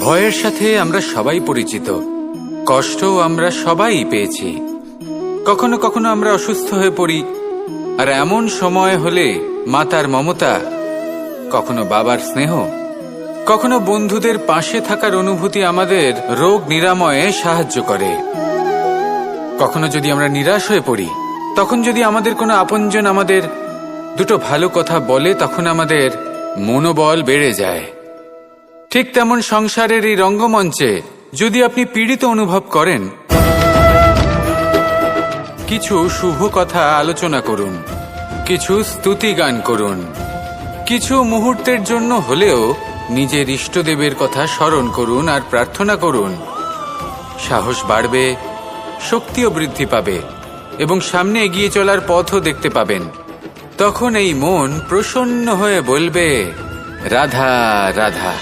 ভয়ের সাথে আমরা সবাই পরিচিত, কষ্ট আমরা সবাই পেয়েছি। কখনো কখনো আমরা অসুস্থ হয়ে পড়ি, আর এমন সময় হলে মাতার মমতা, কখনো বাবার স্নেহ, কখনো বন্ধুদের পাশে থাকার অনুভূতি আমাদের রোগ নিরাময়ে সাহায্য করে। কখনো যদি আমরা নিরাশ হয়ে পড়ি, তখন যদি আমাদের কোনো আপনজন আমাদের দুটো ভালো কথা বলে, তখন আমাদের মনোবল বেড়ে যায়। ঠিক তেমন সংসারের এই রঙ্গমঞ্চে যদি আপনি পীড়িত অনুভব করেন, কিছু শুভ কথা আলোচনা করুন, কিছু স্তুতি গান করুন, কিছু মুহূর্তের জন্য হলেও নিজের ইষ্টদেবের কথা স্মরণ করুন আর প্রার্থনা করুন। সাহস বাড়বে, শক্তিও বৃদ্ধি পাবে এবং সামনে এগিয়ে চলার পথও দেখতে পাবেন। তখন এই মন প্রসন্ন হয়ে বলবে, রাধা রাধা।